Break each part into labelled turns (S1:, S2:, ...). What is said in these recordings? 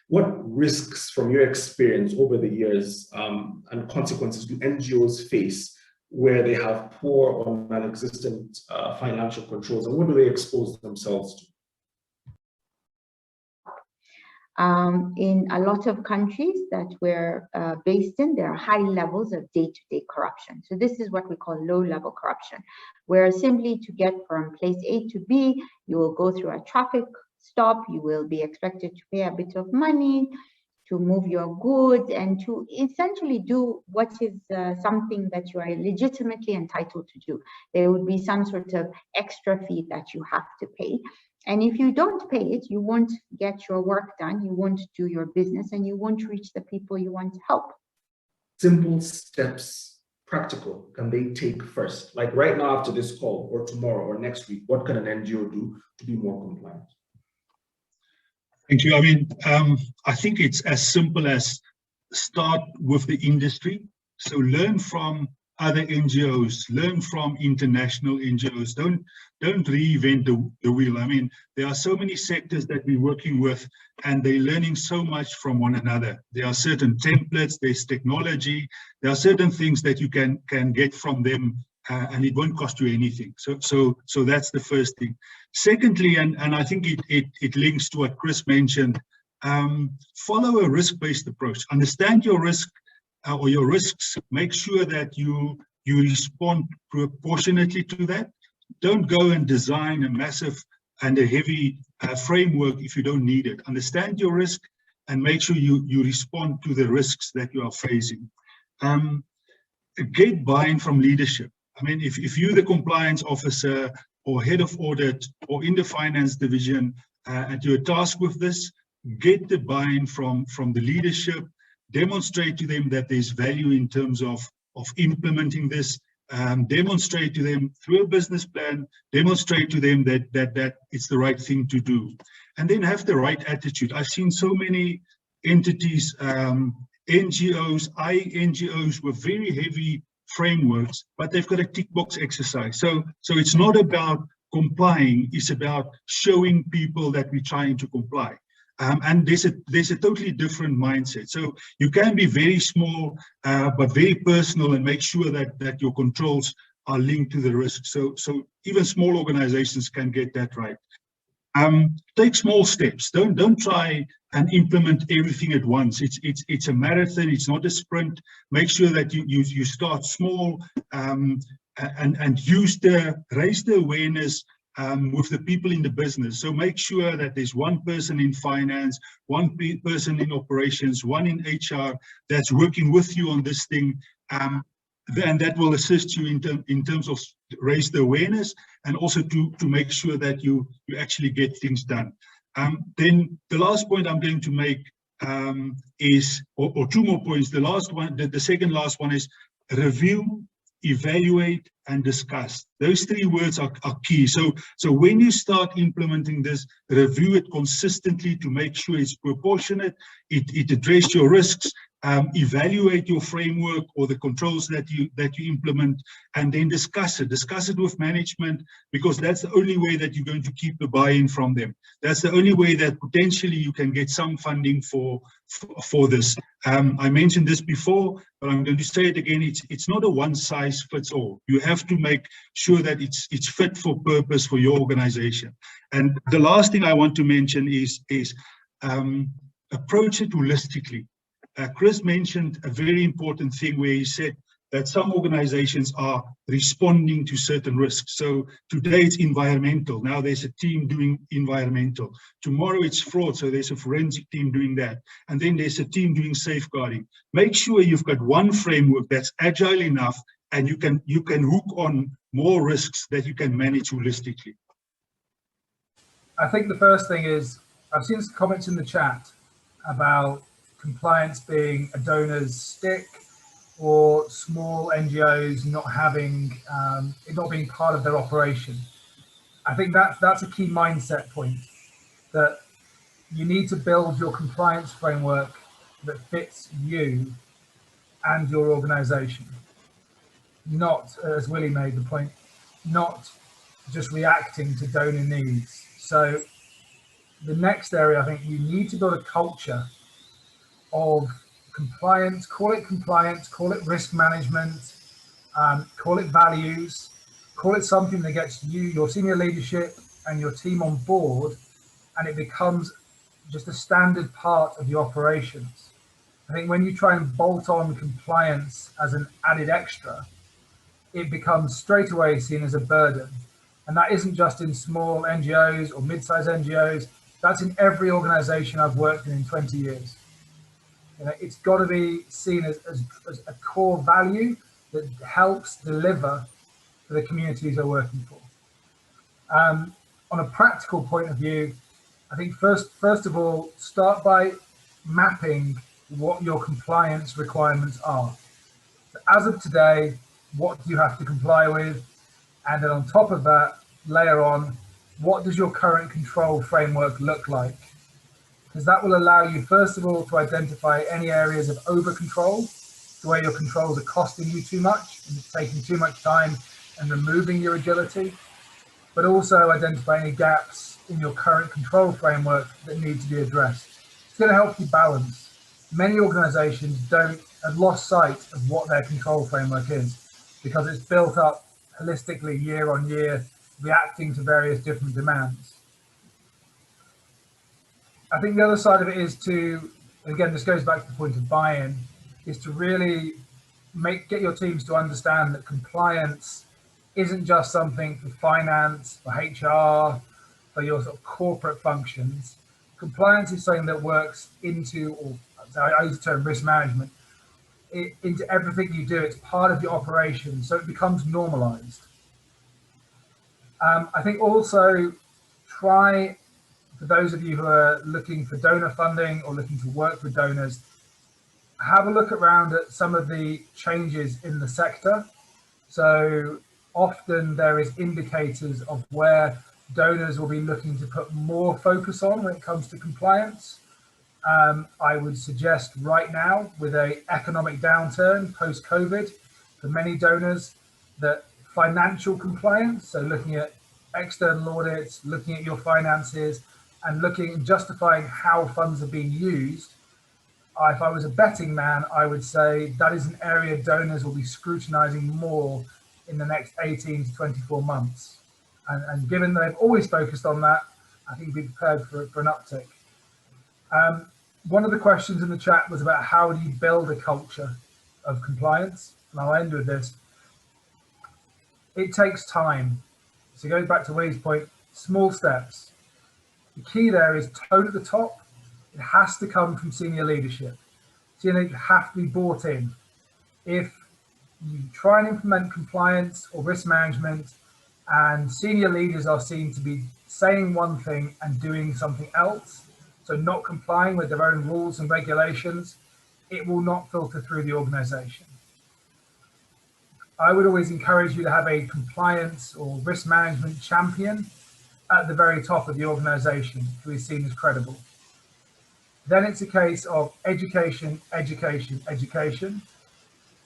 S1: What risks from your experience over the years and consequences do NGOs face where they have poor or non-existent financial controls, and what do they expose themselves to?
S2: In a lot of countries that we're based in, there are high levels of day-to-day corruption. So this is what we call low-level corruption, where simply to get from place A to B, you will go through a traffic stop, you will be expected to pay a bit of money to move your goods and to essentially do what is something that you are legitimately entitled to do. There would be some sort of extra fee that you have to pay. And if you don't pay it, you won't get your work done, you won't do your business, and you won't reach the people you want to help.
S1: Simple steps, practical, can they take first? Like right now after this call, or tomorrow, or next week, what can an NGO do to be more compliant?
S3: Thank you. I mean, I think it's as simple as start with the industry. So learn from other NGOs, learn from international NGOs. Don't reinvent the wheel. I mean, there are so many sectors that we're working with, and they're learning so much from one another. There are certain templates, there's technology, there are certain things that you can get from them, and it won't cost you anything. So that's the first thing. Secondly, and I think it links to what Kris mentioned, follow a risk-based approach. Understand your risk or your risks. Make sure that you respond proportionately to that. Don't go and design a massive and a heavy framework if you don't need it. Understand your risk and make sure you respond to the risks that you are facing. Get buy-in from leadership. I mean, if you're the compliance officer or head of audit or in the finance division and you're tasked with this, get the buy-in from the leadership. Demonstrate to them that there's value in terms of implementing this. Demonstrate to them through a business plan, demonstrate to them that it's the right thing to do. And then have the right attitude. I've seen so many entities, NGOs, NGOs with very heavy frameworks, but they've got a tick box exercise. So it's not about complying, it's about showing people that we're trying to comply. And there's a totally different mindset. So you can be very small, but very personal, and make sure that your controls are linked to the risk. So even small organizations can get that right. Take small steps. Don't try and implement everything at once. It's a marathon. It's not a sprint. Make sure that you start small and raise the awareness with the people in the business. So make sure that there's one person in finance, one person in operations, one in HR that's working with you on this thing. Then that will assist you in terms of raise the awareness and also to make sure that you actually get things done. Then the last point I'm going to make is, or two more points. The last one, the second last one is review, evaluate, and discuss. Those three words are key. So when you start implementing this, review it consistently to make sure it's proportionate, it addresses your risks, evaluate your framework or the controls that you implement, and then discuss it with management, because that's the only way that you're going to keep the buy-in from them. That's the only way that potentially you can get some funding for this. I mentioned this before, but I'm going to say it again. It's not a one size fits all. You have to make sure that it's fit for purpose for your organization. And the last thing I want to mention is approach it holistically. Kris mentioned a very important thing where he said that some organizations are responding to certain risks. So today it's environmental. Now there's a team doing environmental. Tomorrow it's fraud. So there's a forensic team doing that. And then there's a team doing safeguarding. Make sure you've got one framework that's agile enough and you can hook on more risks that you can manage holistically.
S4: I think the first thing is, I've seen some comments in the chat about compliance being a donor's stick, or small NGOs not having it not being part of their operation. I think that's a key mindset point, that you need to build your compliance framework that fits you and your organization. Not, as Willie made the point, not just reacting to donor needs. So the next area, I think you need to build a culture of compliance, call it risk management, call it values, call it something that gets you, your senior leadership and your team on board, and it becomes just a standard part of your operations. I think when you try and bolt on compliance as an added extra, it becomes straight away seen as a burden. And that isn't just in small NGOs or mid-sized NGOs, that's in every organization I've worked in 20 years. You know, it's got to be seen as a core value that helps deliver for the communities they're working for. On a practical point of view, I think first of all, start by mapping what your compliance requirements are. So as of today, what do you have to comply with? And then on top of that, layer on, what does your current control framework look like? Because that will allow you, first of all, to identify any areas of over control, where your controls are costing you too much and it's taking too much time and removing your agility, but also identify any gaps in your current control framework that need to be addressed. It's going to help you balance. Many organizations have lost sight of what their control framework is because it's built up holistically year on year, reacting to various different demands. I think the other side of it is to, again, this goes back to the point of buy-in, is to really get your teams to understand that compliance isn't just something for finance, for HR, for your sort of corporate functions. Compliance is something that works into, or I use the term risk management, into everything you do. It's part of your operation, so it becomes normalized. I think also try, for those of you who are looking for donor funding or looking to work with donors, have a look around at some of the changes in the sector. So often there is indicators of where donors will be looking to put more focus on when it comes to compliance. I would suggest right now, with an economic downturn post-COVID, for many donors, that financial compliance, so looking at external audits, looking at your finances, and looking and justifying how funds are being used. If I was a betting man, I would say that is an area donors will be scrutinizing more in the next 18 to 24 months. And given that they've always focused on that, I think be prepared for an uptick. One of the questions in the chat was about how do you build a culture of compliance? And I'll end with this. It takes time. So going back to Willie's point, small steps. The key there is tone at the top. It has to come from senior leadership. So, you have to be bought in. If you try and implement compliance or risk management and senior leaders are seen to be saying one thing and doing something else, so not complying with their own rules and regulations, it will not filter through the organization. I would always encourage you to have a compliance or risk management champion at the very top of the organization who is seen as credible. Then it's a case of education, education, education,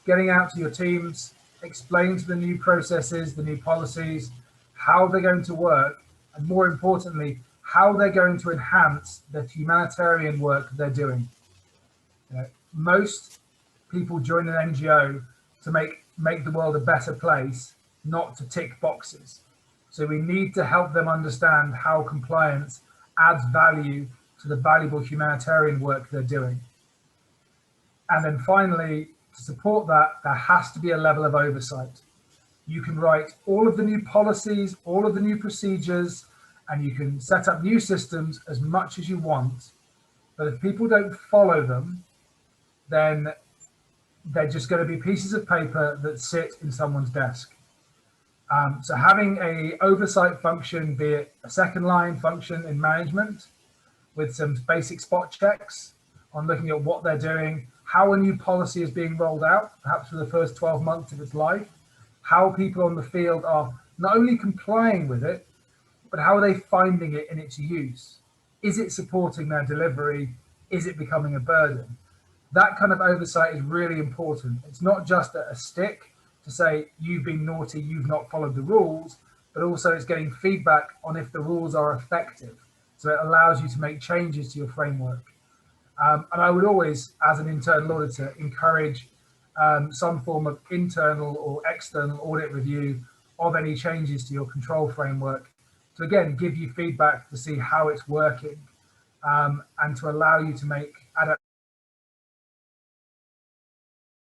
S4: getting out to your teams, explaining to the new processes, the new policies, how they're going to work, and more importantly, how they're going to enhance the humanitarian work they're doing. Most people join an NGO to make the world a better place, not to tick boxes. So we need to help them understand how compliance adds value to the valuable humanitarian work they're doing. And then finally, to support that, there has to be a level of oversight. You can write all of the new policies, all of the new procedures, and you can set up new systems as much as you want. But if people don't follow them, then they're just going to be pieces of paper that sit in someone's desk. So having a oversight function, be it a second line function in management with some basic spot checks on looking at what they're doing, how a new policy is being rolled out, perhaps for the first 12 months of its life, how people on the field are not only complying with it, but how are they finding it in its use? Is it supporting their delivery? Is it becoming a burden? That kind of oversight is really important. It's not just a stick to say, you've been naughty, you've not followed the rules, but also it's getting feedback on if the rules are effective. So it allows you to make changes to your framework. And I would always, as an internal auditor, encourage some form of internal or external audit review of any changes to your control framework to, again, give you feedback to see how it's working and to allow you to make